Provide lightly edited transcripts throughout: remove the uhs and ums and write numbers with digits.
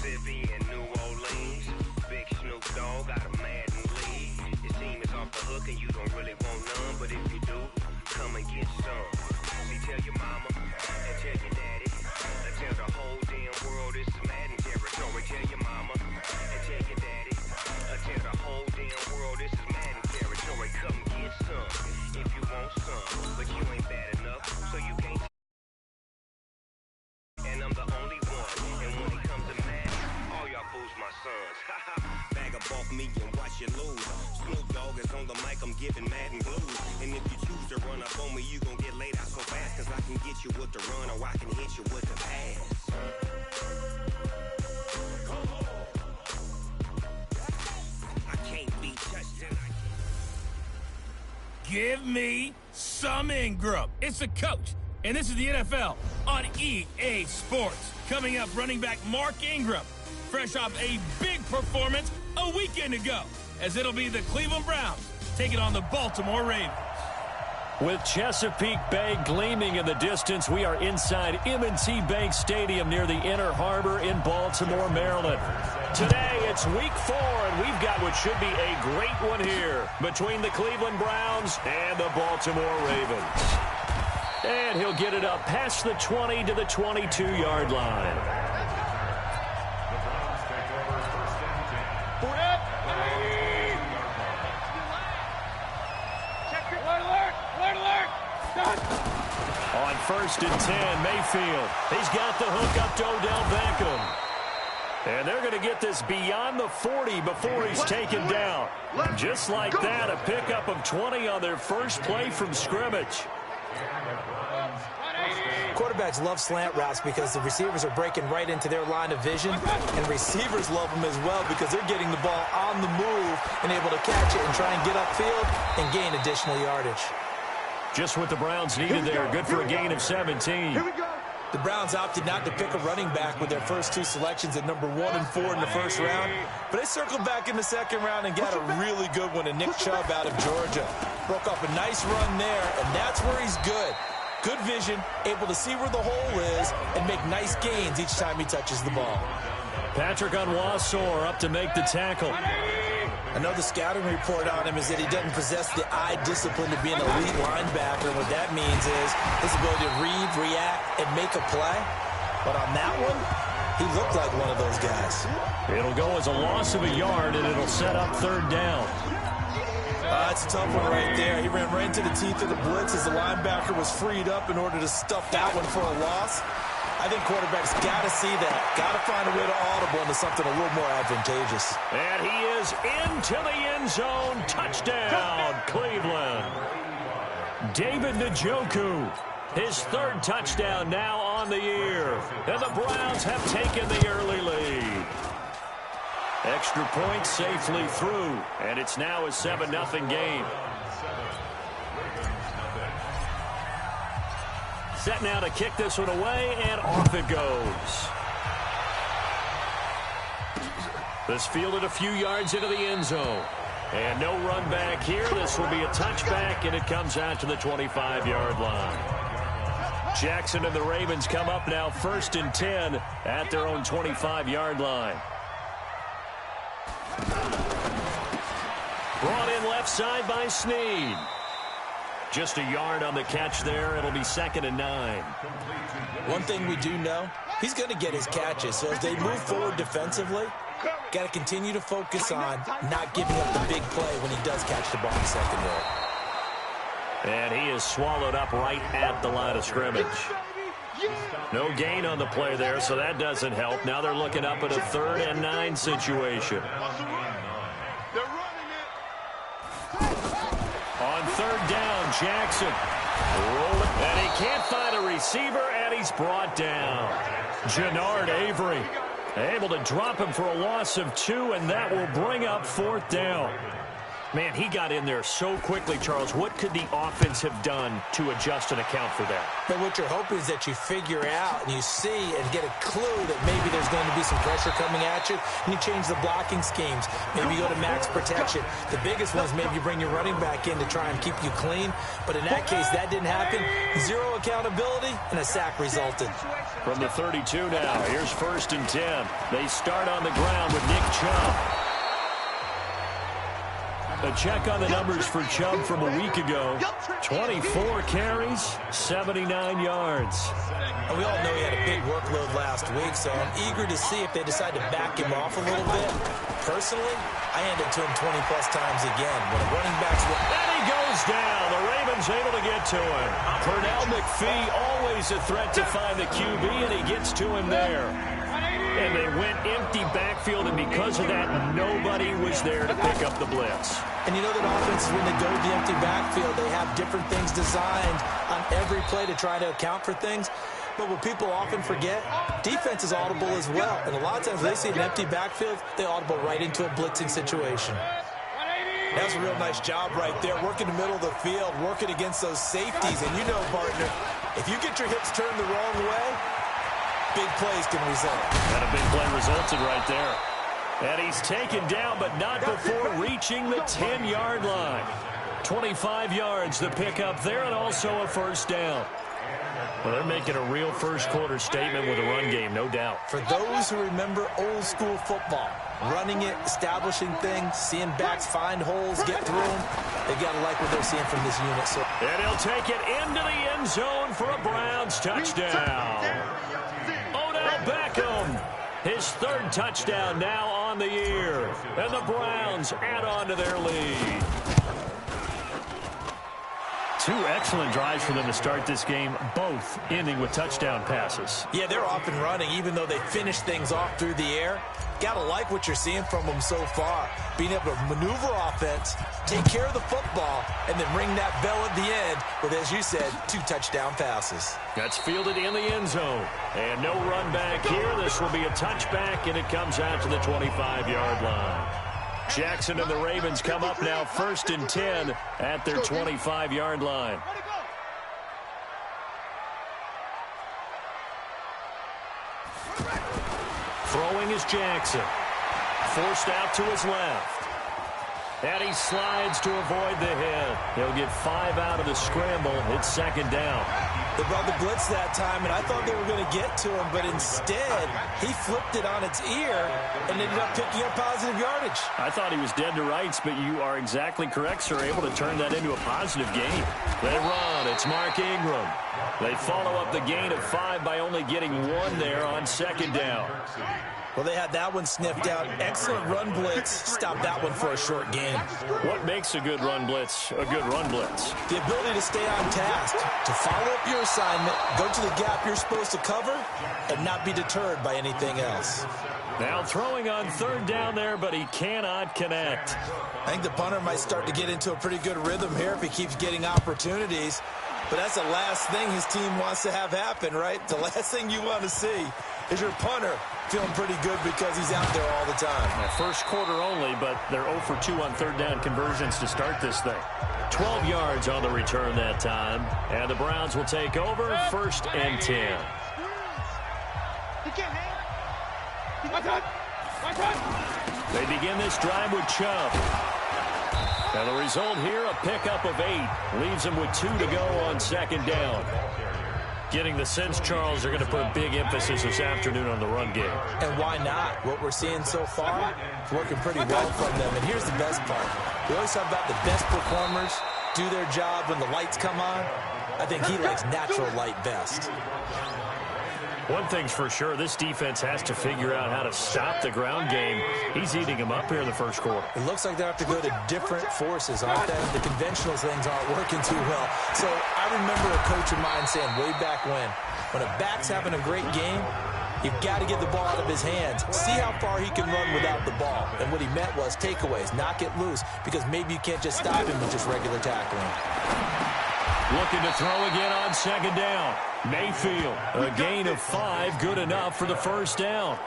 Mississippi and New Orleans. Big Snoop Dogg got a Madden league. Your team is off the hook and you don't really want none, but if you do, come and get some. See, tell your mama and tell your daddy, and tell the whole damn world this is Madden territory. Tell your mama and tell your daddy, and tell the whole damn world this is Madden territory. Come get some if you want some, but you ain't bad enough, so you can't. And I'm the only one, and when it comes to Madden, all y'all fools my sons. Bag up off me and watch you lose. Snoop Dogg is on the mic, I'm giving Madden blues. And if you choose to run up on me, you gon' get laid out so fast, cause I can get you with the run or I can hit you with the pass. I can't be touched tonight. Give me some Ingram. It's the coach, and this is the NFL on EA Sports. Coming up, running back Mark Ingram, fresh off a big performance a weekend ago, as it'll be the Cleveland Browns taking on the Baltimore Ravens. With Chesapeake Bay gleaming in the distance, we are inside M&T Bank Stadium near the Inner Harbor in Baltimore, Maryland. Today, it's week 4, and we've got what should be a great one here between the Cleveland Browns and the Baltimore Ravens. And he'll get it up past the 20 to the 22-yard line. On 1st and 10, Mayfield. He's got the hook up to Odell Beckham. And they're going to get this beyond the 40 before he's taken down. Just like that, a pickup of 20 on their first play from scrimmage. Quarterbacks love slant routes because the receivers are breaking right into their line of vision, and receivers love them as well because they're getting the ball on the move and able to catch it and try and get upfield and gain additional yardage. Just what the Browns needed there. Good for a gain of 17. The Browns opted not to pick a running back with their first 2 selections at number 1 and 4 in the first round, but they circled back in the second round and got a really good one in Nick Chubb out of Georgia. Broke up a nice run there, and that's where he's good. Good vision, able to see where the hole is, and make nice gains each time he touches the ball. Patrick Onwuasor up to make the tackle. Another scouting report on him is that he doesn't possess the eye discipline to be an elite linebacker. What that means is his ability to read, react, and make a play. But on that one, he looked like one of those guys. It'll go as a loss of a yard, and it'll set up 3rd down. That's a tough one right there. He ran right into the teeth of the blitz as the linebacker was freed up in order to stuff that one for a loss. I think quarterbacks got to see that. Got to find a way to audible into something a little more advantageous. And he is into the end zone. Touchdown, Cleveland. David Njoku, his 3rd touchdown now on the year. And the Browns have taken the early lead. Extra point safely through, and it's now a 7-0 game. Set now to kick this one away, and off it goes. This fielded a few yards into the end zone. And no run back here. This will be a touchback, and it comes out to the 25-yard line. Jackson and the Ravens come up now 1st and 10 at their own 25-yard line. Brought in left side by Snead. Just a yard on the catch there. It'll be 2nd and 9. One thing we do know, he's going to get his catches. So as they move forward defensively, got to continue to focus on not giving up the big play when he does catch the ball in secondary. And he is swallowed up right at the line of scrimmage. No gain on the play there, so that doesn't help. Now they're looking up at a 3rd and 9 situation. On 3rd down, Jackson. And he can't find a receiver, and he's brought down. Jannard Avery able to drop him for a loss of 2, and that will bring up 4th down. Man, he got in there so quickly, Charles. What could the offense have done to adjust and account for that? But what you're hoping is that you figure out and you see and get a clue that maybe there's going to be some pressure coming at you, and you change the blocking schemes. Maybe you go to max protection. The biggest one is maybe you bring your running back in to try and keep you clean. But in that case, that didn't happen. 0 accountability, and a sack resulted. From the 32 now, here's 1st and 10. They start on the ground with Nick Chubb. A check on the numbers for Chubb from a week ago. 24 carries, 79 yards. And we all know he had a big workload last week, so I'm eager to see if they decide to back him off a little bit. Personally, I hand it to him 20-plus times again. When a running back's... And he goes down. The Ravens able to get to him. Pernell McPhee, always a threat to find the QB, and he gets to him there. And they went empty backfield, and because of that, nobody was there to pick up the blitz. And you know that offenses, when they go to the empty backfield, they have different things designed on every play to try to account for things. But what people often forget, defense is audible as well. And a lot of times when they see an empty backfield, they audible right into a blitzing situation. That's a real nice job right there, working the middle of the field, working against those safeties. And you know, partner, if you get your hips turned the wrong way, big plays can result. And a big play resulted right there. And he's taken down, but not before reaching the 10-yard line. 25 yards the pickup there, and also a 1st down. Well, they're making a real first-quarter statement with a run game, no doubt. For those who remember old-school football, running it, establishing things, seeing backs find holes, get through them, they got to like what they're seeing from this unit. So. And he'll take it into the end zone for a Browns touchdown. Odell Beckham, his 3rd touchdown now on the year. And the Browns add on to their lead. 2 excellent drives for them to start this game, both ending with touchdown passes. Yeah, they're off and running, even though they finish things off through the air. Got to like what you're seeing from them so far. Being able to maneuver offense, take care of the football, and then ring that bell at the end with, as you said, 2 touchdown passes. That's fielded in the end zone. And no run back here. This will be a touchback, and it comes out to the 25-yard line. Jackson and the Ravens come up now 1st and 10 at their 25-yard line. Throwing is Jackson. Forced out to his left. And he slides to avoid the hit. He'll get 5 out of the scramble. It's 2nd down. They brought the blitz that time, and I thought they were going to get to him, but instead, he flipped it on its ear and ended up picking up positive yardage. I thought he was dead to rights, but you are exactly correct, sir, able to turn that into a positive gain. They run. It's Mark Ingram. They follow up the gain of 5 by only getting 1 there on 2nd down. Well, they had that one sniffed out. Excellent run blitz. Stopped that one for a short gain. What makes a good run blitz a good run blitz? The ability to stay on task, to follow up your assignment, go to the gap you're supposed to cover, and not be deterred by anything else. Now throwing on 3rd down there, but he cannot connect. I think the punter might start to get into a pretty good rhythm here if he keeps getting opportunities. But that's the last thing his team wants to have happen, right? The last thing you want to see is your punter feeling pretty good because he's out there all the time. Now, 1st quarter only, but they're 0 for 2 on 3rd down conversions to start this thing. 12 yards on the return that time. And the Browns will take over 1st and 10. They begin this drive with Chubb. And the result here, a pickup of 8. Leaves them with 2 to go on 2nd down. Getting the sense, Charles, they're going to put a big emphasis this afternoon on the run game. And why not? What we're seeing so far is working pretty well from them. And here's the best part. We always talk about the best performers do their job when the lights come on. I think he likes natural light best. One thing's for sure, this defense has to figure out how to stop the ground game. He's eating them up here in the 1st quarter. It looks like they have to go to different forces, aren't they? The conventional things aren't working too well. So I remember a coach of mine saying way back when a back's having a great game, you've got to get the ball out of his hands. See how far he can run without the ball. And what he meant was takeaways, knock it loose, because maybe you can't just stop him with just regular tackling. Looking to throw again on 2nd down. Mayfield, a gain of 5, good enough for the 1st down.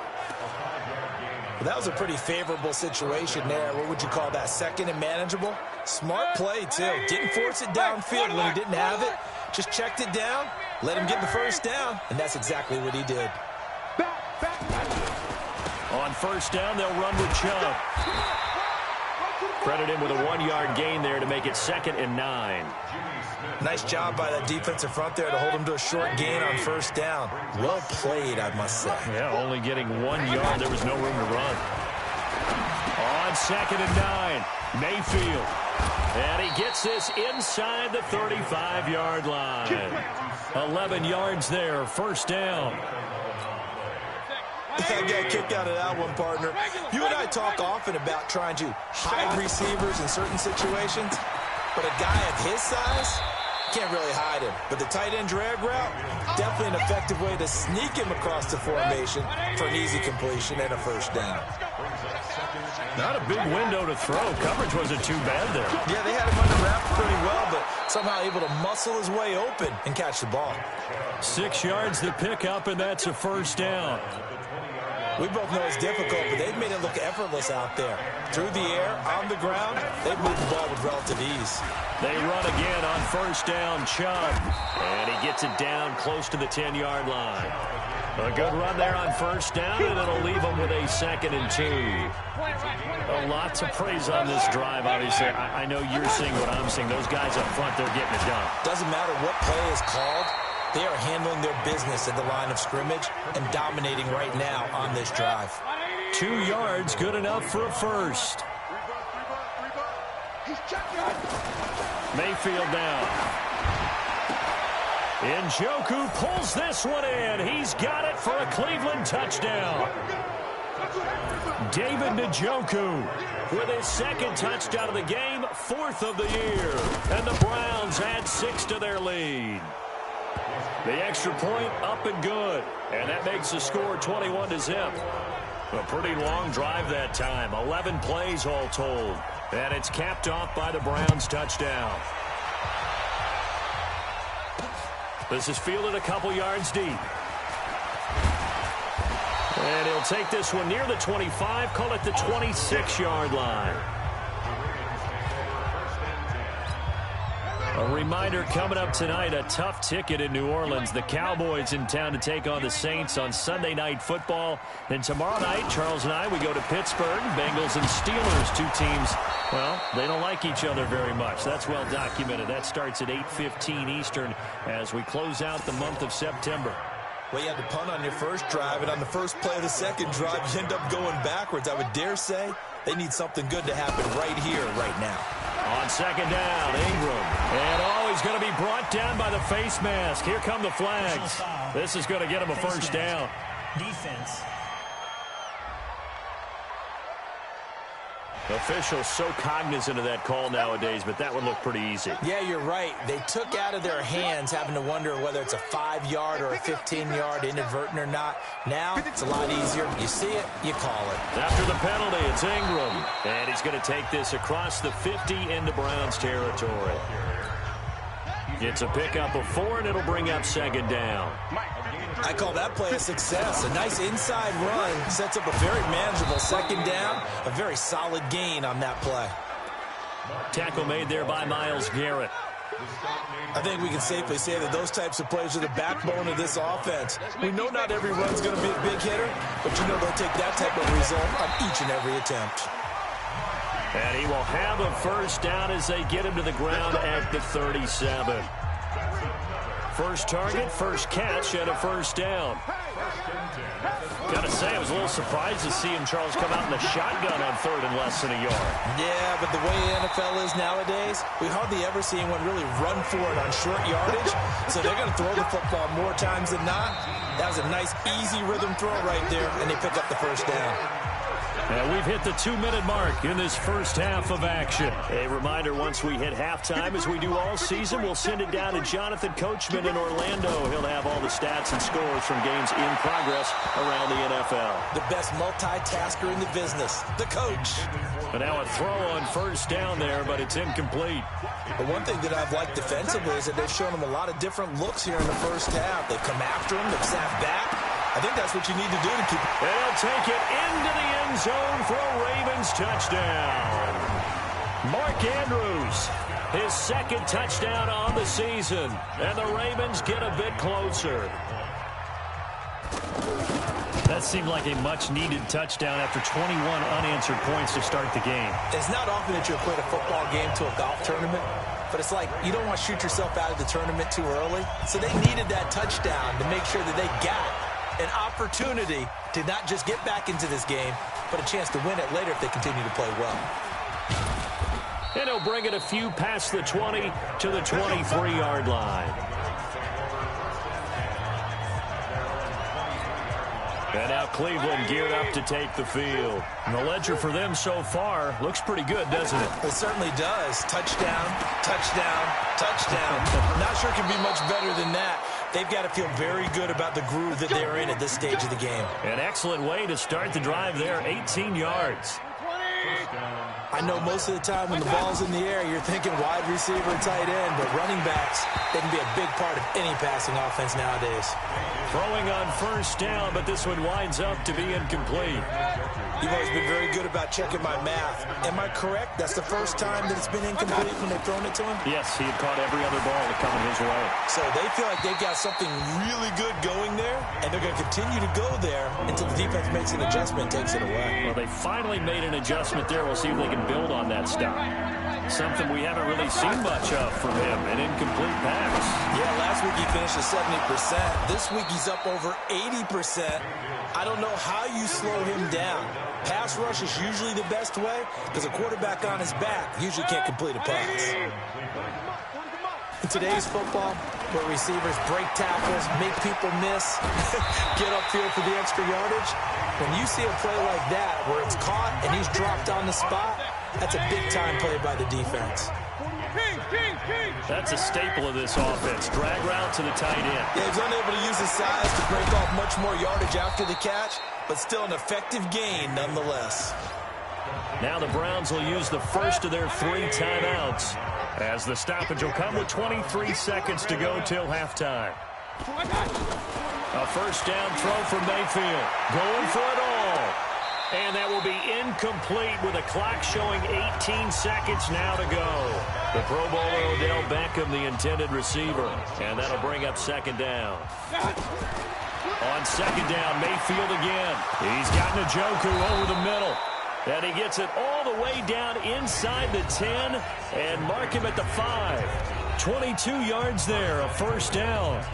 Well, that was a pretty favorable situation there. What would you call that, 2nd and manageable? Smart play, too. Didn't force it downfield when he didn't have it. Just checked it down, let him get the 1st down, and that's exactly what he did. On 1st down, they'll run with Chubb. Credit him with a 1-yard gain there to make it 2nd and 9. Nice job by that defensive front there to hold him to a short gain on first down. Well played, I must say. Yeah, only getting 1 yard. There was no room to run. On 2nd and 9, Mayfield. And he gets this inside the 35-yard line. 11 yards there, first down. I got a kick out of that one, partner. You and I talk often about trying to hide receivers in certain situations, but a guy of his size can't really hide him. But the tight end drag route, definitely an effective way to sneak him across the formation for an easy completion and a first down. Not a big window to throw. Coverage wasn't too bad there. Yeah, they had him under wraps pretty well, but somehow able to muscle his way open and catch the ball. 6 yards to pick up, and that's a first down. We both know it's difficult, but they've made it look effortless out there. Through the air, on the ground, they've moved the ball with relative ease. They run again on first down, Chubb. And he gets it down close to the 10-yard line. A good run there on first down, and it'll leave them with a 2nd and 2. A lot to praise on this drive, obviously. I know you're seeing what I'm seeing. Those guys up front, they're getting it done. Doesn't matter what play is called. They are handling their business at the line of scrimmage and dominating right now on this drive. 2 yards, good enough for a first. Mayfield down. Njoku pulls this one in. He's got it for a Cleveland touchdown. David Njoku with his 2nd touchdown of the game, 4th of the year. And the Browns add 6 to their lead. The extra point up and good. And that makes the score 21-0. A pretty long drive that time. 11 plays all told. And it's capped off by the Browns touchdown. This is fielded a couple yards deep. And he'll take this one near the 25, call it the 26-yard line. A reminder coming up tonight, a tough ticket in New Orleans. The Cowboys in town to take on the Saints on Sunday Night Football. Then tomorrow night, Charles and I, we go to Pittsburgh. Bengals and Steelers, 2 teams, well, they don't like each other very much. That's well documented. That starts at 8:15 Eastern as we close out the month of September. Well, you had to punt on your first drive, and on the first play of the second drive, you end up going backwards. I would dare say they need something good to happen right here, right now. On second down, Ingram. And he's going to be brought down by the face mask. Here come the flags. This is going to get him a first down. Defense. Officials so cognizant of that call nowadays, but that would look pretty easy. Yeah, you're right. They took out of their hands having to wonder whether it's a 5-yard or a 15-yard inadvertent or not. Now, it's a lot easier. You see it, you call it. After the penalty, it's Ingram. And he's going to take this across the 50 into Browns territory. It's a pickup of 4, and it'll bring up second down. I call that play a success. A nice inside run sets up a very manageable second down. A very solid gain on that play. Tackle made there by Myles Garrett. I think we can safely say that those types of plays are the backbone of this offense. We know not every run's going to be a big hitter, but you know they'll take that type of result on each and every attempt. And he will have a first down as they get him to the ground at the 37. First target, first catch, and a first down. Gotta say, I was a little surprised to see him, Charles, come out in the shotgun on 3rd and less than a yard. Yeah, but the way the NFL is nowadays, we hardly ever see anyone really run for it on short yardage. So they're going to throw the football more times than not. That was a nice, easy rhythm throw right there, and they pick up the first down. And we've hit the 2-minute mark in this first half of action. A reminder, once we hit halftime, as we do all season, we'll send it down to Jonathan Coachman in Orlando. He'll have all the stats and scores from games in progress around the NFL. The best multitasker in the business, the coach. And now a throw on first down there, but it's incomplete. But one thing that I've liked defensively is that they've shown him a lot of different looks here in the first half. They've come after him, they've sat back. I think that's what you need to do to keep it. They'll take it into the end zone for a Ravens touchdown. Mark Andrews, his 2nd touchdown on the season. And the Ravens get a bit closer. That seemed like a much-needed touchdown after 21 unanswered points to start the game. It's not often that you equate a football game to a golf tournament, but it's like you don't want to shoot yourself out of the tournament too early. So they needed that touchdown to make sure that they got an opportunity to not just get back into this game, but a chance to win it later if they continue to play well. And he'll bring it a few past the 20 to the 23-yard line. And now Cleveland geared up to take the field. And the ledger for them so far looks pretty good, doesn't it? It certainly does. Touchdown, touchdown, touchdown. Not sure it can be much better than that. They've got to feel very good about the groove that they're in at this stage of the game. An excellent way to start the drive there, 18 yards. I know most of the time when the ball's in the air, you're thinking wide receiver, tight end, but running backs, they can be a big part of any passing offense nowadays. Throwing on first down, but this one winds up to be incomplete. You've always been very good about checking my math. Am I correct? That's the first time that it's been incomplete when they've thrown it to him? Yes, he had caught every other ball that coming his way. So they feel like they've got something really good going there, and they're going to continue to go there until the defense makes an adjustment and takes it away. Well, they finally made an adjustment there. We'll see if they can build on that stop. Something we haven't really seen much of from him, an incomplete pass. Yeah, last week he finished at 70%. This week he's up over 80%. I don't know how you slow him down. Pass rush is usually the best way because a quarterback on his back usually can't complete a pass. In today's football, where receivers break tackles, make people miss, get upfield for the extra yardage, when you see a play like that where it's caught and he's dropped on the spot, that's a big-time play by the defense. That's a staple of this offense. Drag route to the tight end. Yeah, he's unable to use his size to break off much more yardage after the catch, but still an effective gain nonetheless. Now the Browns will use the first of their 3 timeouts, as the stoppage will come with 23 seconds to go till halftime. A first down throw from Mayfield. Going for it all. And that will be incomplete with a clock showing 18 seconds now to go. The Pro Bowler Odell Beckham, the intended receiver. And that'll bring up second down. On second down, Mayfield again. He's got Njoku over the middle. And he gets it all the way down inside the 10 and mark him at the 5. 22 yards there, a first down.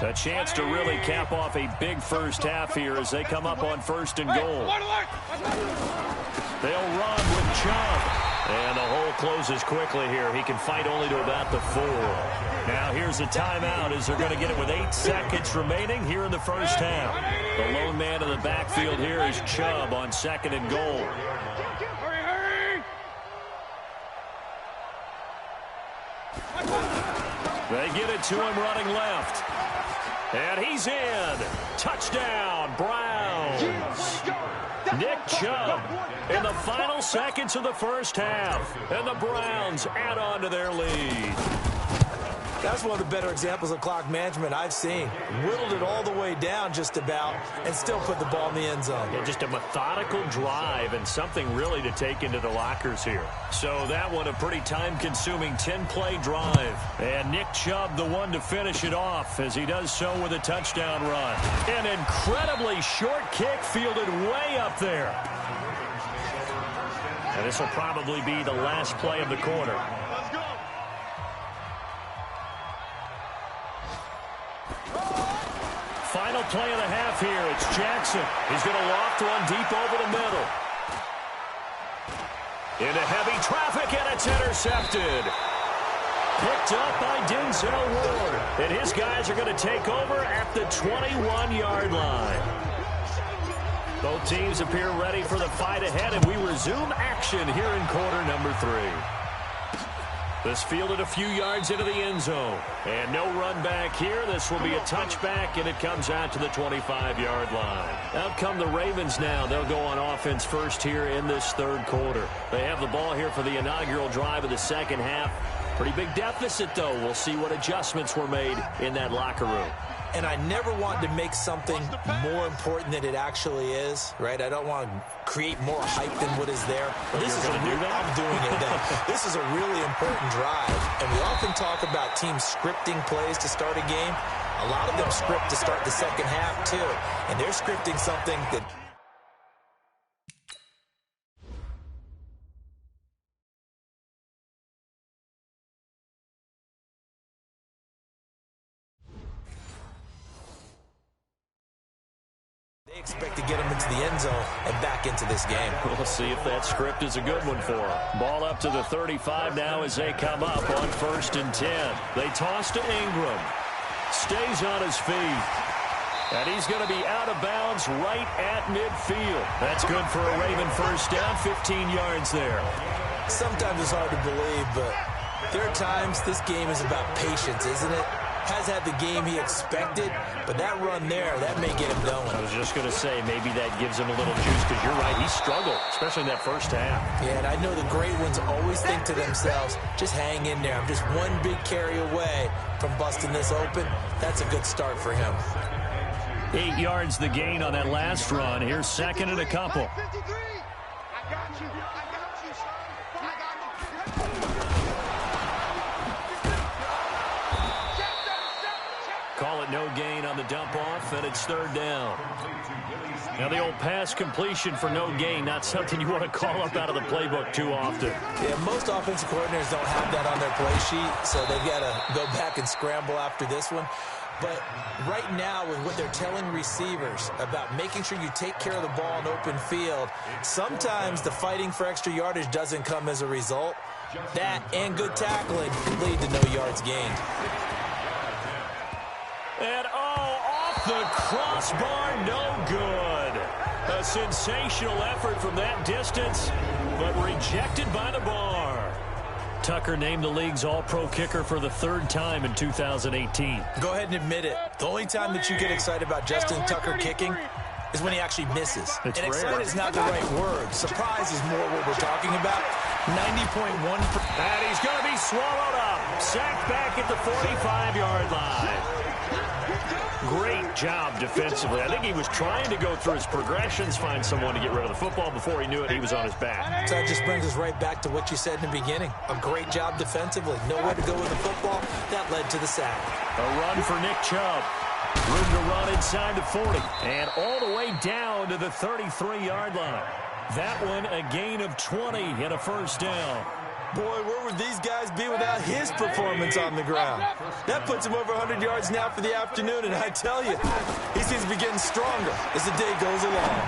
A chance to really cap off a big first half here as they come up on first and goal. They'll run with Chubb. And the hole closes quickly here. He can fight only to about the 4. Now here's a timeout as they're going to get it with 8 seconds remaining here in the first half. The lone man in the backfield here is Chubb on second and goal. They get it to him running left. And he's in. Touchdown, Browns. Nick Chubb in the final seconds of the first half. And the Browns add on to their lead. That's one of the better examples of clock management I've seen. Whittled it all the way down just about and still put the ball in the end zone. Yeah, just a methodical drive and something really to take into the lockers here. So that one a pretty time-consuming 10-play drive. And Nick Chubb the one to finish it off as he does so with a touchdown run. An incredibly short kick fielded way up there. And this will probably be the last play of the quarter. Final play of the half here. It's Jackson. He's going to loft one deep over the middle. Into heavy traffic, and it's intercepted. Picked up by Denzel Ward. And his guys are going to take over at the 21-yard line. Both teams appear ready for the fight ahead, and we resume action here in quarter number 3. This fielded a few yards into the end zone. And no run back here. This will be a touchback, and it comes out to the 25-yard line. Out come the Ravens now. They'll go on offense first here in this third quarter. They have the ball here for the inaugural drive of the second half. Pretty big deficit, though. We'll see what adjustments were made in that locker room. And I never want to make something more important than it actually is, right? I don't want to create more hype than what is there. But this is I'm doing it then. This is a really important drive. And we often talk about teams scripting plays to start a game. A lot of them script to start the second half, too. And they're scripting something that... They expect to get him into the end zone and back into this game. We'll see if that script is a good one for him. Ball up to the 35 now as they come up on 1st and 10. They toss to Ingram. Stays on his feet. And he's going to be out of bounds right at midfield. That's good for a Raven first down, 15 yards there. Sometimes it's hard to believe, but there are times this game is about patience, isn't it? Has had the game he expected, but that run there, that may get him going. I was just going to say, maybe that gives him a little juice, because you're right, he struggled, especially in that first half. Yeah, and I know the great ones always think to themselves, just hang in there. I'm just one big carry away from busting this open. That's a good start for him. 8 yards the gain on that last run. Here's 2nd and a couple. Call it no gain on the dump off, and it's 3rd down. Now the old pass completion for no gain, not something you want to call up out of the playbook too often. Yeah, most offensive coordinators don't have that on their play sheet, so they've got to go back and scramble after this one. But right now, with what they're telling receivers about making sure you take care of the ball in open field, sometimes the fighting for extra yardage doesn't come as a result. That and good tackling can lead to no yards gained. And, off the crossbar, no good. A sensational effort from that distance, but rejected by the bar. Tucker named the league's all-pro kicker for the 3rd time in 2018. Go ahead and admit it. The only time that you get excited about Justin Tucker kicking is when he actually misses. It's and rare. excited is not the right word. Surprise is more what we're talking about. 90.1%. And he's going to be swallowed up. Sacked back at the 45-yard line. Great job defensively. I think he was trying to go through his progressions, find someone to get rid of the football. Before he knew it, he was on his back. So that just brings us right back to what you said in the beginning. A great job defensively. Nowhere to go with the football. That led to the sack. A run for Nick Chubb. Room to run inside the 40. And all the way down to the 33-yard line. That one a gain of 20 and a 1st down. Boy, where would these guys be without his performance on the ground? That puts him over 100 yards now for the afternoon, and I tell you, he seems to be getting stronger as the day goes along.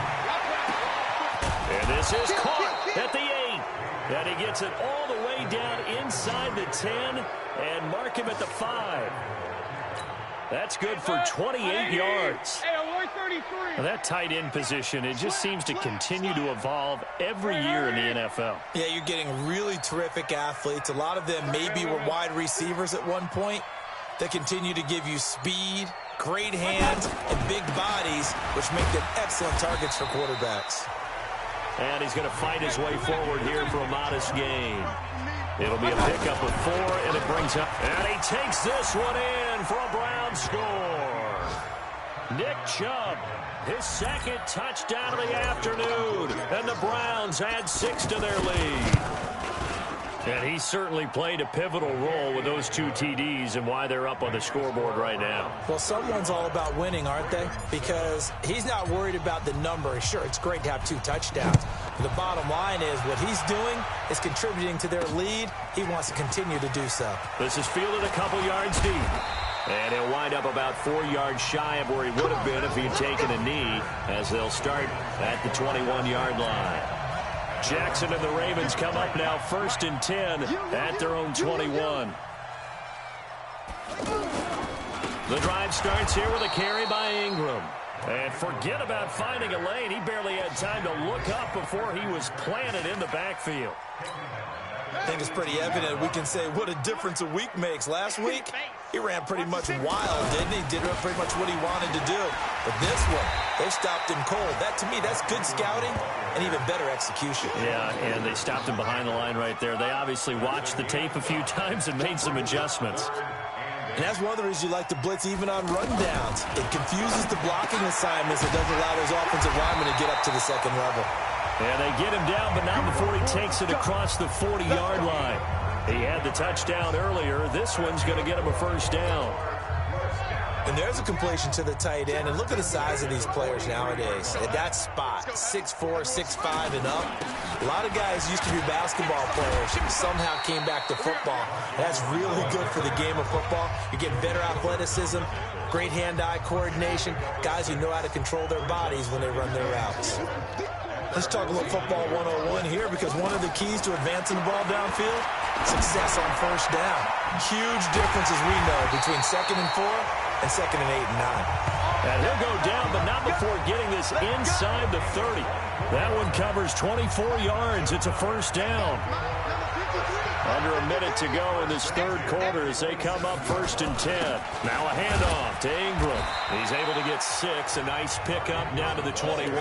And this is caught at the 8. And he gets it all the way down inside the 10 and mark him at the 5. That's good for 28 yards. Now that tight end position, it just seems to continue to evolve every year in the NFL. Yeah, you're getting really terrific athletes. A lot of them maybe were wide receivers at one point. They continue to give you speed, great hands, and big bodies, which make them excellent targets for quarterbacks. And he's going to fight his way forward here for a modest gain. It'll be a pickup of 4, and it brings up. And he takes this one in for a Brown score. Nick Chubb, his 2nd touchdown of the afternoon. And the Browns add 6 to their lead. And he certainly played a pivotal role with those 2 TDs and why they're up on the scoreboard right now. Well, someone's all about winning, aren't they? Because he's not worried about the number. Sure, it's great to have 2 touchdowns. But the bottom line is what he's doing is contributing to their lead. He wants to continue to do so. This is fielded a couple yards deep. And he'll wind up about 4 yards shy of where he would have been if he had taken a knee, as they'll start at the 21-yard line. Jackson and the Ravens come up now 1st and 10 at their own 21. The drive starts here with a carry by Ingram. And forget about finding a lane. He barely had time to look up before he was planted in the backfield. I think it's pretty evident. We can say what a difference a week makes. Last week, he ran pretty much wild, didn't he? Did pretty much what he wanted to do. But this one, they stopped him cold. That, to me, that's good scouting and even better execution. Yeah, and they stopped him behind the line right there. They obviously watched the tape a few times and made some adjustments. And that's one of the reasons you like to blitz even on rundowns. It confuses the blocking assignments. It doesn't allow those offensive linemen to get up to the second level. And they get him down, but not before he takes it across the 40-yard line. He had the touchdown earlier. This one's going to get him a 1st down. And there's a completion to the tight end. And look at the size of these players nowadays. At that spot, 6'4", 6'5", and up. A lot of guys used to be basketball players, somehow came back to football. That's really good for the game of football. You get better athleticism, great hand-eye coordination, guys who know how to control their bodies when they run their routes. Let's talk a little football 101 here, because one of the keys to advancing the ball downfield, success on first down. Huge difference, as we know, between 2nd and 4 and 2nd and 8 and 9. And he'll go down, but not before getting this inside the 30. That one covers 24 yards. It's a first down. Under a minute to go in this third quarter as they come up 1st and 10. Now a handoff to Ingram. He's able to get 6. A nice pickup down to the 21.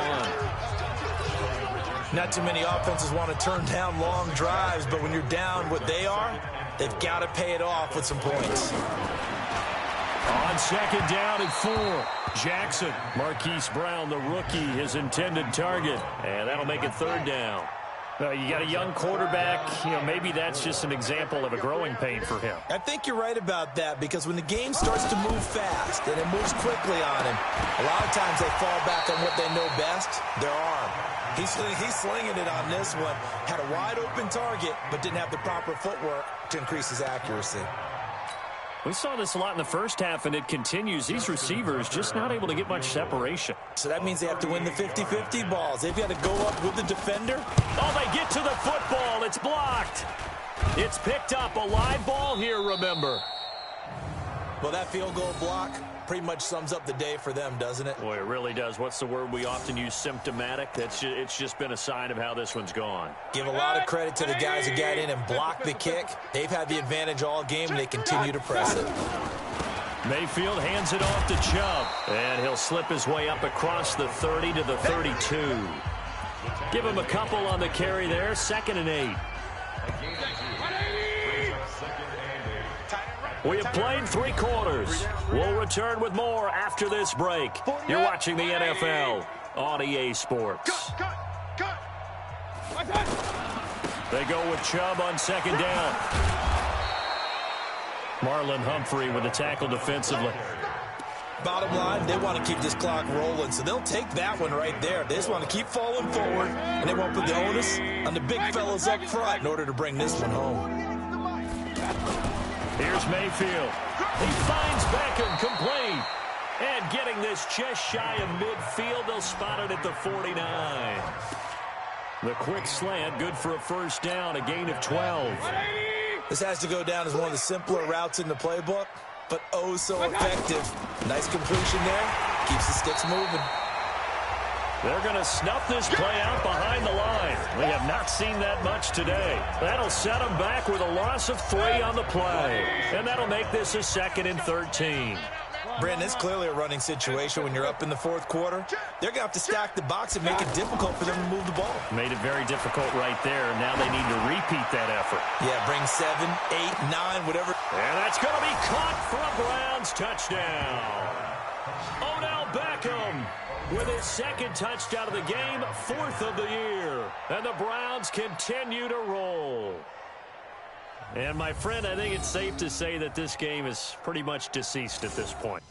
Not too many offenses want to turn down long drives, but when you're down what they are, they've got to pay it off with some points. On 2nd down and 4, Jackson. Marquise Brown, the rookie, his intended target. And that'll make it 3rd down. You got a young quarterback. Maybe that's just an example of a growing pain for him. I think you're right about that, because when the game starts to move fast and it moves quickly on him, a lot of times they fall back on what they know best, their arm. He's slinging it on this one. Had a wide-open target, but didn't have the proper footwork to increase his accuracy. We saw this a lot in the first half, and it continues. These receivers just not able to get much separation. So that means they have to win the 50-50 balls. They've got to go up with the defender. Oh, they get to the football. It's blocked. It's picked up. A live ball here, remember. Well, that field goal block pretty much sums up the day for them, doesn't it? Boy, it really does. What's the word we often use? Symptomatic. It's just been a sign of how this one's gone. Give a lot of credit to the guys who got in and blocked the kick. They've had the advantage all game, and they continue to press it. Mayfield hands it off to Chubb, and he'll slip his way up across the 30 to the 32. Give him a couple on the carry there. 2nd and 8. We have played 3 quarters. We'll return with more after this break. You're watching the NFL on EA Sports. They go with Chubb on 2nd down. Marlon Humphrey with the tackle defensively. Bottom line, they want to keep this clock rolling, so they'll take that one right there. They just want to keep falling forward, and they won't put the onus on the big fellas up front in order to bring this one home. Here's Mayfield. He finds Beckham complete. And getting this just shy of midfield, they'll spot it at the 49. The quick slant, good for a first down, a gain of 12. This has to go down as one of the simpler routes in the playbook, but oh so effective. Nice completion there. Keeps the sticks moving. They're going to snuff this play out behind the line. We have not seen that much today. That'll set them back with a loss of 3 on the play. And that'll make this a 2nd and 13. Brandon, it's clearly a running situation when you're up in the 4th quarter. They're going to have to stack the box and make it difficult for them to move the ball. Made it very difficult right there. Now they need to repeat that effort. Yeah, bring 7, 8, 9, whatever. And that's going to be caught for a Browns touchdown. Odell Beckham with his 2nd touchdown of the game, 4th of the year. And the Browns continue to roll. And, my friend, I think it's safe to say that this game is pretty much deceased at this point.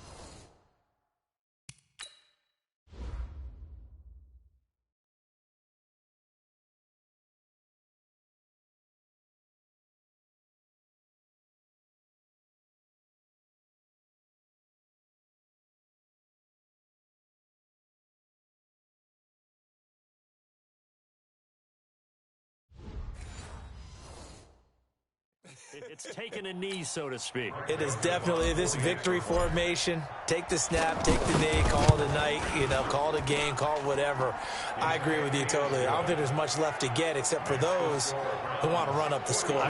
It's taken a knee, so to speak. It is definitely this victory formation. Take the snap, take the knee, call it a night, call it a game, call it whatever. I agree with you totally. I don't think there's much left to get except for those who want to run up the score.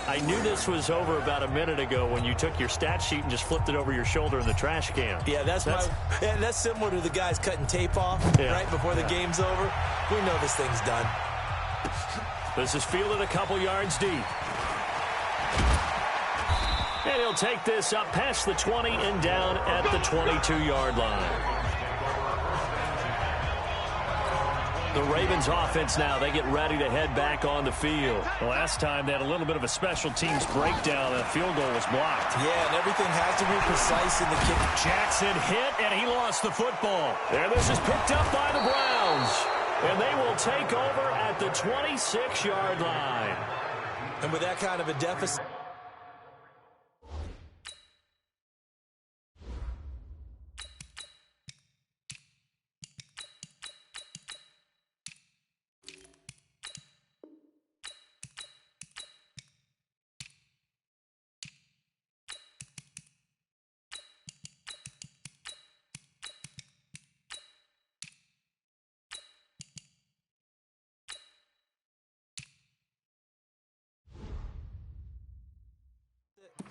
I knew this was over about a minute ago when you took your stat sheet and just flipped it over your shoulder in the trash can. Yeah, that's similar to the guys cutting tape off right before the game's over. We know this thing's done. This is fielded a couple yards deep. And he'll take this up past the 20 and down at the 22-yard line. The Ravens offense now, they get ready to head back on the field. Last time they had a little bit of a special teams breakdown. A field goal was blocked. Yeah, and everything has to be precise in the kick. Jackson hit, and he lost the football. And this is picked up by the Browns. And they will take over at the 26-yard line. And with that kind of a deficit...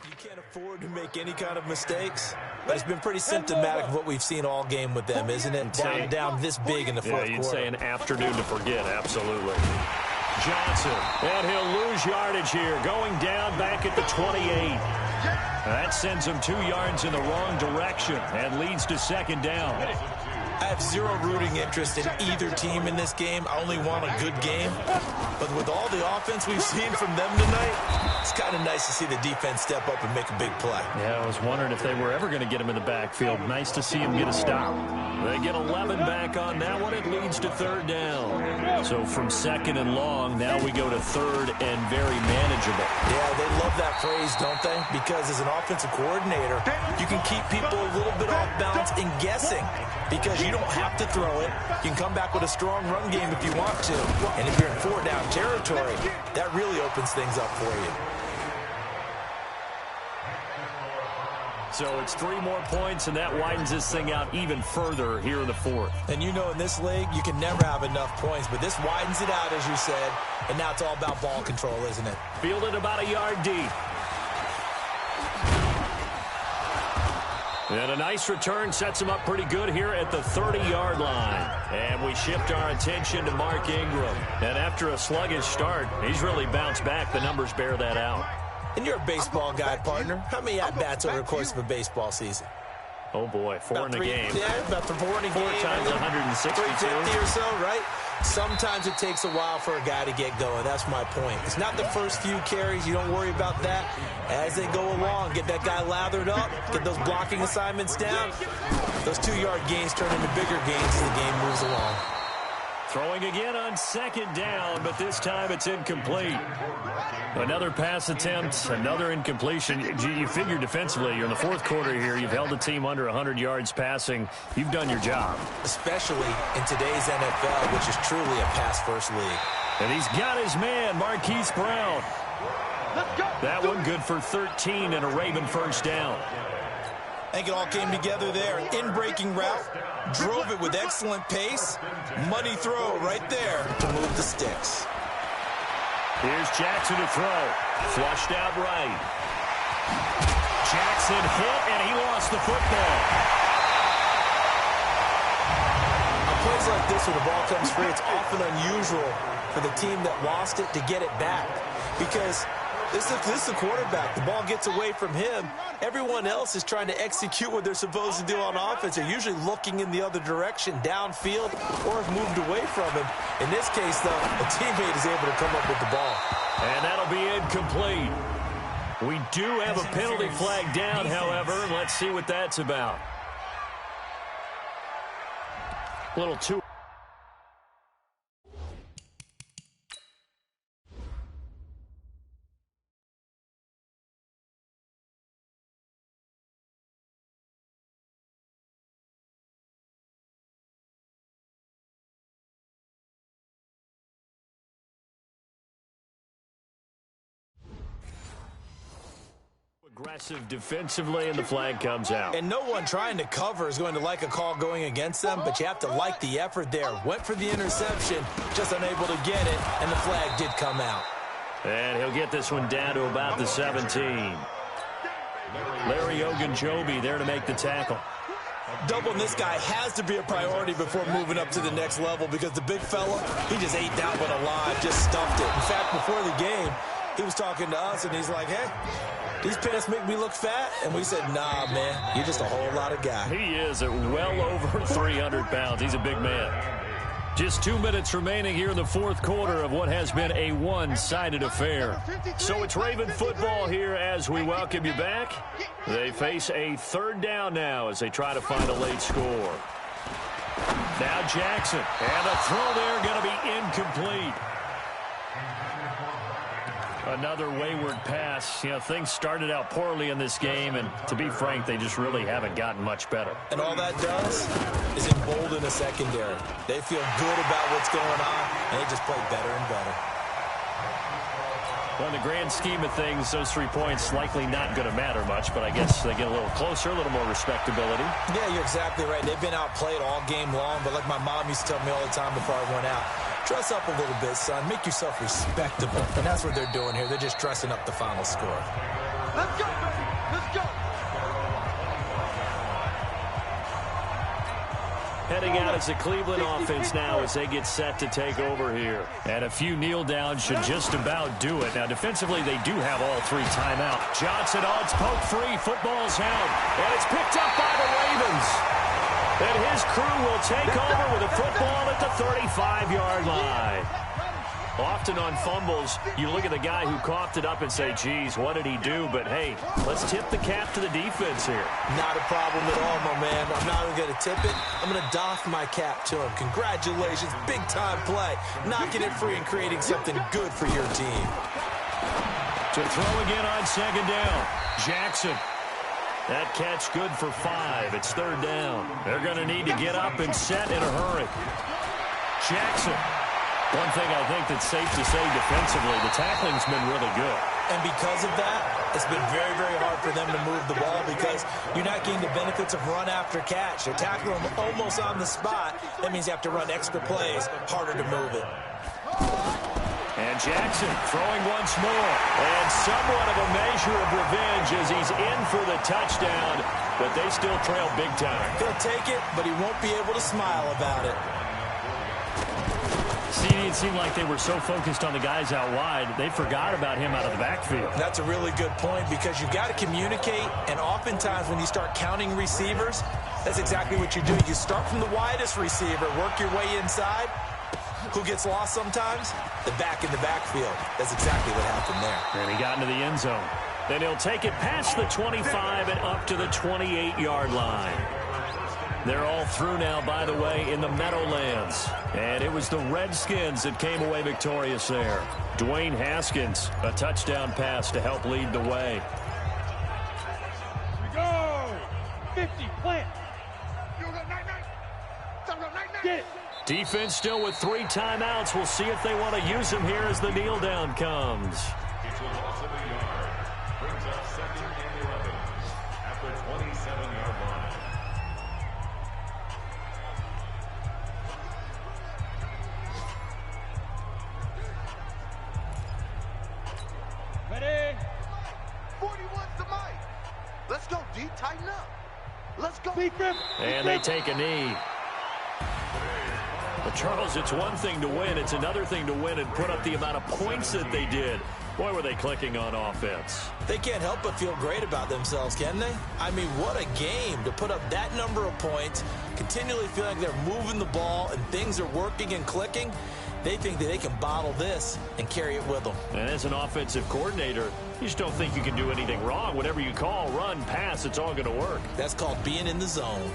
You can't afford to make any kind of mistakes, but it's been pretty symptomatic of what we've seen all game with them, isn't it? Down this big in the fourth quarter. Yeah, you'd say an afternoon to forget, absolutely. Johnson, and he'll lose yardage here, going down back at the 28. That sends him 2 yards in the wrong direction and leads to second down. I have zero rooting interest in either team in this game. I only want a good game. But with all the offense we've seen from them tonight, it's kind of nice to see the defense step up and make a big play. Yeah, I was wondering if they were ever going to get him in the backfield. Nice to see him get a stop. They get 11 back on that one. It leads to third down. So from second and long, now we go to third and very manageable. Yeah, they love that phrase, don't they? Because as an offensive coordinator, you can keep people a little bit off balance and guessing. Because you don't have to throw it. You can come back with a strong run game if you want to. And if you're in 4-down territory, that really opens things up for you. So it's 3 more points, and that widens this thing out even further here in the fourth. And you know in this league, you can never have enough points, but this widens it out, as you said. And now it's all about ball control, isn't it? Fielded about a yard deep. And a nice return sets him up pretty good here at the 30-yard line. And we shift our attention to Mark Ingram. And after a sluggish start, he's really bounced back. The numbers bear that out. And you're a baseball guy, partner. How many at-bats over the course of a baseball season? Oh, boy, 4 in a game. Yeah, about 4 in a game. 4 times 162. 350 or so, right? Sometimes it takes a while for a guy to get going. That's my point. It's not the first few carries. You don't worry about that. As they go along, get that guy lathered up, get those blocking assignments down. Those 2-yard gains turn into bigger gains as the game moves along. Throwing again on second down, but this time it's incomplete. Another pass attempt, another incompletion. You figure defensively, you're in the fourth quarter here. You've held the team under 100 yards passing. You've done your job. Especially in today's NFL, which is truly a pass-first league. And he's got his man, Marquise Brown. That one good for 13 and a Raven first down. I think it all came together there. In-breaking route, drove it with excellent pace. Money throw right there to move the sticks. Here's Jackson to throw. Flushed out right. Jackson hit, and he lost the football. On plays like this, when the ball comes free, it's often unusual for the team that lost it to get it back. Because this is the quarterback. The ball gets away from him. Everyone else is trying to execute what they're supposed to do on offense. They're usually looking in the other direction, downfield, or have moved away from him. In this case, though, a teammate is able to come up with the ball. And that'll be incomplete. We do have a penalty flag down, however. Let's see what that's about. A little too... aggressive defensively, and the flag comes out. And no one trying to cover is going to like a call going against them, but you have to like the effort there. Went for the interception, just unable to get it, and the flag did come out. And he'll get this one down to about the 17. Larry Ogunjobi there to make the tackle. Doubling this guy has to be a priority before moving up to the next level because the big fella, he just ate that one alive, just stuffed it. In fact, before the game, he was talking to us, and he's like, hey, these pants make me look fat. And we said, nah, man, you're just a whole lot of guy. He is at well over 300 pounds. He's a big man. Just 2 minutes remaining here in the fourth quarter of what has been a one-sided affair. So it's Raven football here as we welcome you back. They face a third down now as they try to find a late score. Now Jackson, and the throw there going to be incomplete. Another wayward pass. You know, things started out poorly in this game, and to be frank, they just really haven't gotten much better. And all that does is embolden the secondary. They feel good about what's going on, and they just play better and better. Well, in the grand scheme of things, those 3 points likely not going to matter much, but I guess they get a little closer, a little more respectability. Yeah, you're exactly right. They've been outplayed all game long, but like my mom used to tell me all the time before I went out, dress up a little bit, son. Make yourself respectable. And that's what they're doing here. They're just dressing up the final score. Let's go, baby. Let's go. Heading out as the Cleveland offense now as they get set to take over here. And a few kneel downs should just about do it. Now, defensively, they do have all 3 timeouts. Johnson, it's poke free. Football's held. And it's picked up by the Ravens. And his crew will take over with a football at the 35-yard line. Often on fumbles, you look at the guy who coughed it up and say, geez, what did he do? But, hey, let's tip the cap to the defense here. Not a problem at all, my man. I'm not even going to tip it. I'm going to doff my cap to him. Congratulations. Big-time play. Knocking it free and creating something good for your team. To throw again on second down. Jackson. That catch good for 5. It's third down. They're going to need to get up and set in a hurry. Jackson. One thing I think that's safe to say defensively, the tackling's been really good. And because of that, it's been very, very hard for them to move the ball because you're not getting the benefits of run after catch. You're tackling them almost on the spot. That means you have to run extra plays, harder to move it. And Jackson throwing once more. And somewhat of a measure of revenge as he's in for the touchdown, but they still trail big time. He'll take it, but he won't be able to smile about it. See, it seemed like they were so focused on the guys out wide, they forgot about him out of the backfield. That's a really good point because you've got to communicate, and oftentimes when you start counting receivers, that's exactly what you do. You start from the widest receiver, work your way inside. Who gets lost sometimes? The back in the backfield. That's exactly what happened there. And he got into the end zone. Then he'll take it past the 25 and up to the 28-yard line. They're all through now, by the way, in the Meadowlands. And it was the Redskins that came away victorious there. Dwayne Haskins, a touchdown pass to help lead the way. Go! 50, plant. Get it. Defense still with 3 timeouts. We'll see if they want to use them here as the kneel down comes. It's a loss of a yard. Brings up 2nd and 11 at the 27-yard line. Ready? 41's the mic. Let's go, D. Tighten up. Let's go. And they take a knee. But Charles, it's one thing to win. It's another thing to win and put up the amount of points that they did. Boy, were they clicking on offense. They can't help but feel great about themselves, can they? I mean, what a game to put up that number of points, continually feeling like they're moving the ball and things are working and clicking. They think that they can bottle this and carry it with them. And as an offensive coordinator, you just don't think you can do anything wrong. Whatever you call, run, pass, it's all going to work. That's called being in the zone.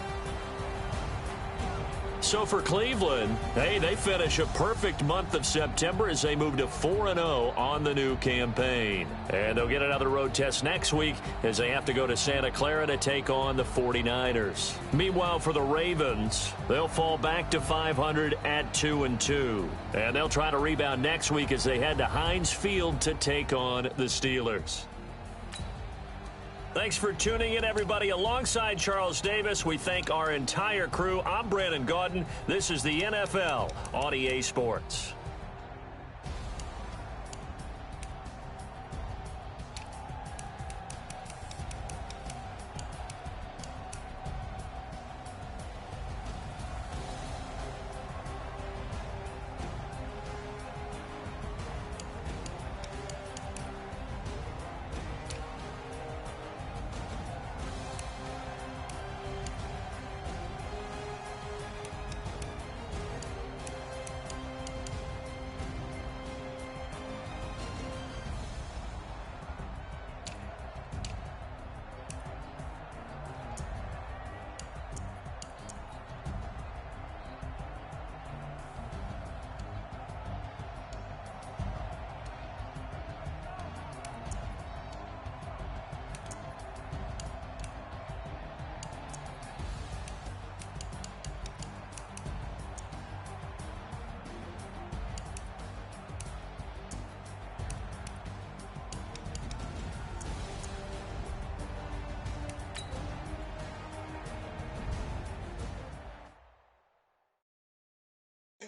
So for Cleveland, hey, they finish a perfect month of September as they move to 4-0 on the new campaign. And they'll get another road test next week as they have to go to Santa Clara to take on the 49ers. Meanwhile, for the Ravens, they'll fall back to 500 at 2-2. And they'll try to rebound next week as they head to Heinz Field to take on the Steelers. Thanks for tuning in, everybody. Alongside Charles Davis, we thank our entire crew. I'm Brandon Gaudin. This is the NFL on EA Sports.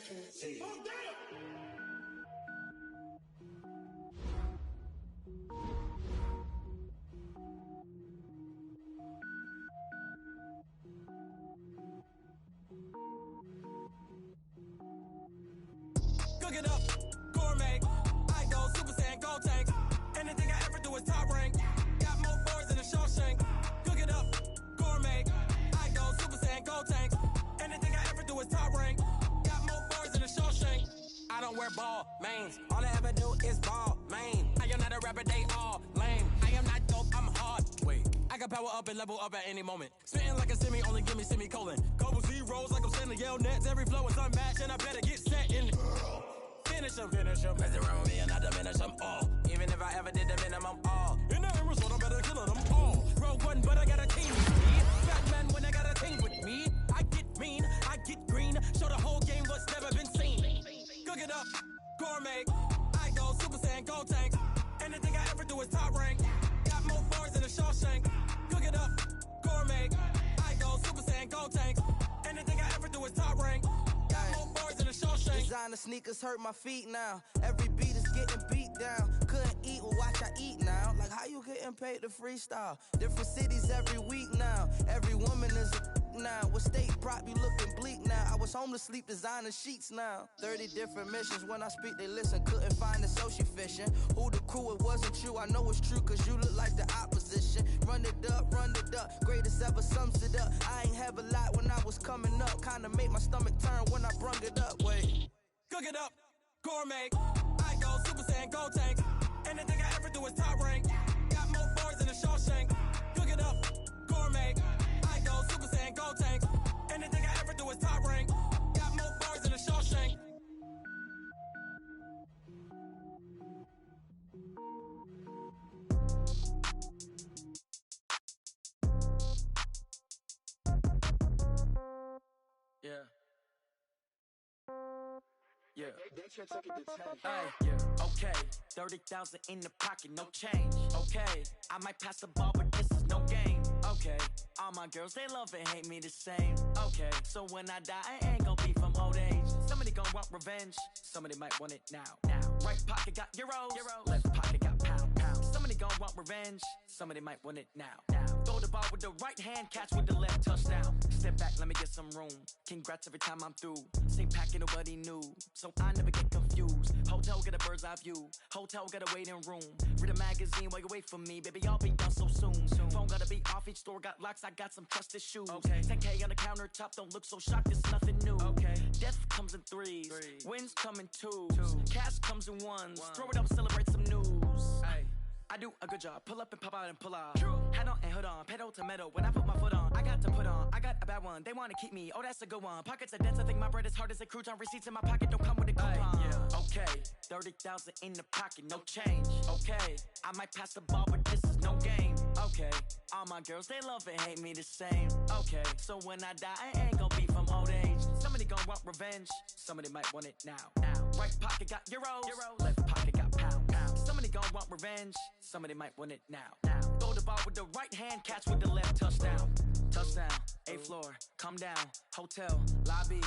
seconds. Cook it up, gourmet. I go Super Saiyan, gold tank. Anything I ever do is top rank. Got more boards than a Shawshank. Cook it up, gourmet. I go Super Saiyan, gold tank. Anything I ever do is top rank. Got more boards than a Shawshank. I don't wear ball mains. All I ever do is ball main. I am not a rapper, they all lame. I am not dope, I'm hard. Wait, I can power up and level up at any moment. Spitting like a semi, only give me semicolon. Couple zeros like I'm sending yell nets. Every flow is unmatched and I better get set in. Finish them. Mess around with me and I diminish them all. Even if I ever did the minimum, all. In the end result, I'm better killing them all. Rogue one, but I got a team with me. Batman when I got a team with me. I get mean, I get green. Show the whole game what's never been seen. Cook it up, gourmet. I go Super Saiyan, gold tank. Anything I ever do is top rank. Got more bars than a Shawshank. Cook it up, gourmet. I go Super Saiyan, gold tank. Anything I ever do is top rank. Got more bars than a Shawshank. Designer sneakers hurt my feet now. Every beat is getting beat down. Couldn't eat, well watch I eat now. Like how you getting paid to freestyle? Different cities every week now. Every woman is a now. With state prop, you looking bleak now. I was home to sleep designing sheets now. 30 different missions. When I speak, they listen. Couldn't find it, so she fishing. Who the crew, it wasn't you. I know it's true, cause you look like the opposition. Run it up. Greatest ever sums it up. I ain't have a lot when I was coming up. Kinda made my stomach turn when I brung it up. Wait. Cook it up, gourmet. I go Super Saiyan, gold tank. Anything I ever do is top rank. Got more bars than a Shawshank. Cook it up, gourmet. I go Super Saiyan, gold tank. Anything I ever do is top rank. Got more bars than a Shawshank. Yeah. Yeah. Hey, yeah. Okay. 30,000 in the pocket, no change. Okay. I might pass the ball, but this is no game. Okay. All my girls, they love and hate me the same. Okay. So when I die, I ain't gon' be from old age. Somebody gon' want revenge. Somebody might want it now. Right pocket got euros. Left pocket got pound. Somebody gon' want revenge. Somebody might want it now. Throw the ball with the right hand, catch with the left, touchdown. Step back, let me get some room. Congrats every time I'm through. Same packet, nobody knew. So I never get confused. Hotel get a bird's eye view. Hotel got a waiting room. Read a magazine while you wait for me. Baby, I'll be done so soon. Phone gotta be off, each store got locks. I got some trusted shoes. 10K on the countertop, don't look so shocked, it's nothing new. Death comes in threes. Wins come in twos. Cash comes in ones. Throw it up, celebrate some news. I do a good job. Pull up and pop out and pull out. Head on and hood on. Pedal to metal. When I put my foot on, I got to put on. I got a bad one. They want to keep me. Oh, that's a good one. Pockets are dense. I think my bread is hard as a crouton. Receipts in my pocket don't come with a coupon. Okay. 30,000 in the pocket. No change. Okay. I might pass the ball, but this is no game. Okay. All my girls, they love and hate me the same. Okay. So when I die, I ain't gon' be from old age. Somebody gon' want revenge. Somebody might want it now. Right pocket got euros. Left pocket got pound. Somebody gon' want revenge. Somebody might want it now. Throw the ball with the right hand, catch with the left, touchdown. Touchdown, 8th floor, come down, hotel, lobby.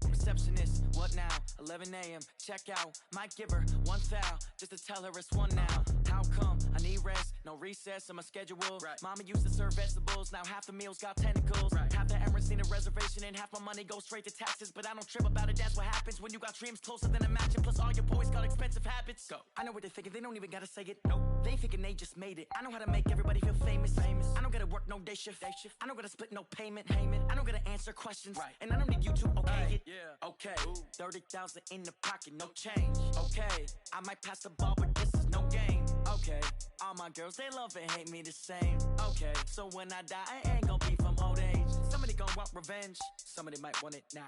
Receptionist, what now? 11 a.m., check out. Might give her one foul, just to tell her it's one now. How come? I need rest, no recess in my schedule. Mama used to serve vegetables, now half the meals got tentacles. Half the Emirates need a reservation and half my money goes straight to taxes. But I don't trip about it, that's what happens when you got dreams closer than a matching. Plus all your boys got expensive habits. Go. I know what they're thinking, they don't even gotta say it. Nope. They thinking they just made it. I know how to make everybody feel famous. I don't gotta work no day shift. I don't gotta split no payment. I don't gotta answer questions. And I don't need you to okay it. Okay, 30,000 in the pocket, no change. Okay, I might pass the ball, but this is no game. Okay, all my girls, they love and hate me the same. Okay, so when I die, I ain't gon' be from old age. Somebody gon' want revenge. Somebody might want it now.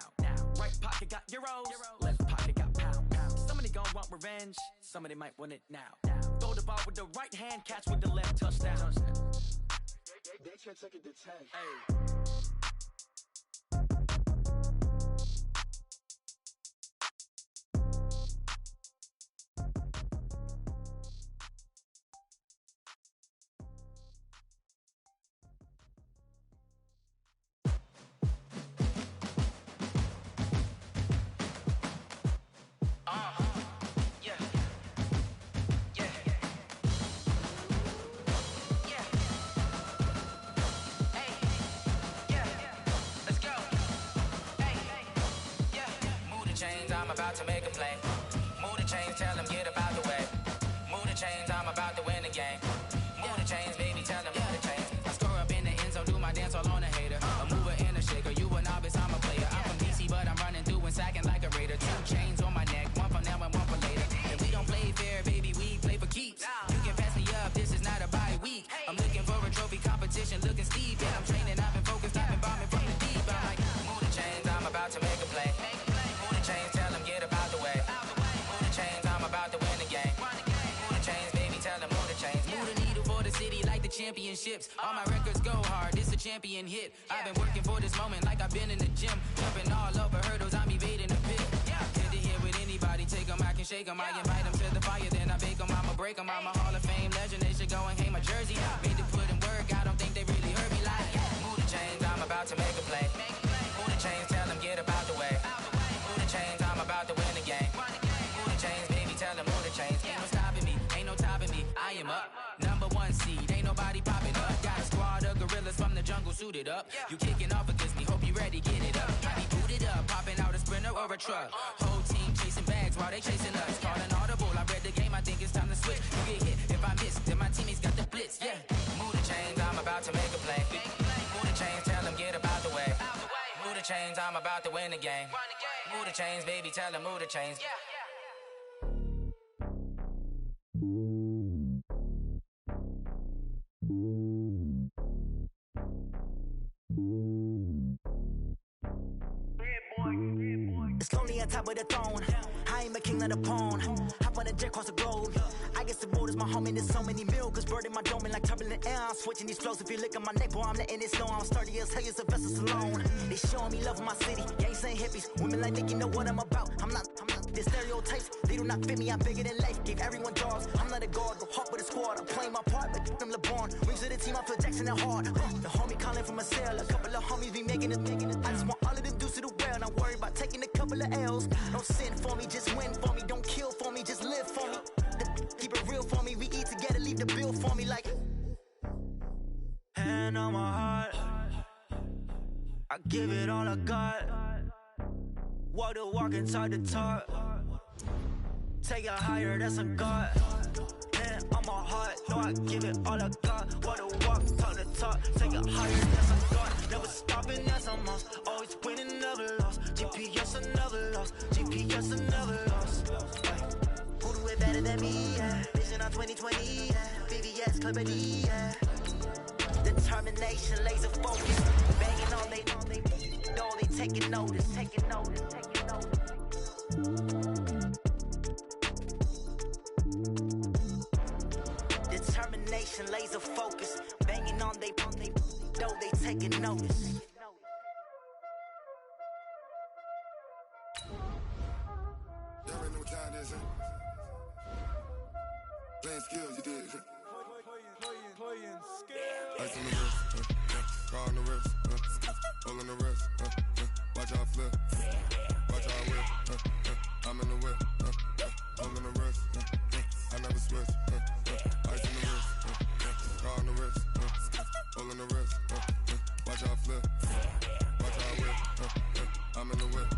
Right pocket got euros. Left pocket got pound. Somebody gon' want revenge. Somebody might want it now. Throw the ball with the right hand, catch with the left, touchdown. They can't take it to 10. Hey. about to make a play. Move the chains, tell them get about the way. Move the chains, I'm about to win the game. Move the chains, baby, tell them move the chains. I score up in the end zone, do my dance all on a hater. A mover and a shaker, you a novice, I'm a player. I'm from DC, but I'm running through and sacking like a raider. 2 chains on my neck, one for now and one for later. If we don't play fair, baby, we play for keeps. You can pass me up, this is not a bye week. I'm looking for a trophy competition, looking steep. Yeah, I'm training, I've been focused, I've been bombing from the deep. I'm like, move the chains, I'm about to make a play. Move the chains, tell them get about the way. Move the chains, I'm about to win the game. Move the chains, baby, tell them move the chains. Move the needle for the city like the championships. All my records go hard, this a champion hit. I've been working for this moment like I've been in the gym. Jumping all over hurdles, I'm evading the pit. Head to head with anybody, take them, I can shake them. I invite them to the fire, then I bake them, I'ma break them. I'm a Hall of Fame legend, they should go and hang my jersey. Made to put in work, I don't think they really heard me like. Move the chains, I'm about to make a play. Move the chains, tell them get about the way. Move the chains, I'm about to win the game. Move the chains, baby, tell them move the chains. Ain't no stopping me, ain't no topping me, I am up. Number 1 seed, ain't nobody popping up. Got a squad of gorillas from the jungle suited up. You kicking off against me, hope you ready, get it up. I be booted up, popping out a sprinter or a truck. Whole team chasing bags while they chasing us. Calling audible, I read the game, I think it's time to switch. You get hit, if I miss, then my teammates got the blitz, yeah. Move the chains, I'm about to make a play. Move the chains, tell them get about the way. Move the chains, I'm about to win the game. Move the chains, baby, tell them move the chains. It's lonely on top of the throne. I ain't a king of the pawn. Hop on a jet across the globe. I guess the road is my home and there's so many milkers birding my dome and like turbulent air. I'm switching these flows. If you look at my neck, boy, I'm letting it slow. I'm sturdy as hell as a vessel alone. They showing me love in my city. Gangs ain't hippies. Women like think you know what I'm about. I'm not. The stereotypes, they do not fit me. I'm bigger than life. Gave everyone jobs. I'm not a guard. Go hard with a squad. I'm playing my part, but them LeBron. Rings to the team. I feel Jackson and hard. The homie calling from a cell. A couple of homies be making it. I just want all of them dudes to do well. Not worry about taking a couple of L's. Don't sin for me, just win for me. Don't kill for me, just live for me. Keep it real for me. We eat together, leave the bill for me like. Hand on my heart, I give it all I got. Walk the walk and talk the talk. Take it higher, that's a God. Hand on my heart, no, I give it all I got. Walk the walk, talk the talk. Take it higher, that's a God. Never stopping, that's a must. Always winning, never lost. GPS, I never lost. GPS, I never lost. Who do it better than me? Yeah. Vision on 2020. Yeah. VVS, Clippity. Yeah. Determination, laser focus. Banging on they know they taking notice. Taking notice. Taking notice. Determination, laser focus. Banging on they know they taking notice. Y'all already know what time it is, huh? Playing skills, you did. Playing skills. Ice on the wrist, car on the wrist, hole in the wrist, watch how I flip, watch how I whip, I'm in the whip, hole in the wrist, I never switch, ice on the wrist, car on the wrist, hole in the wrist, watch how I flip, watch how I whip, I'm in the whip,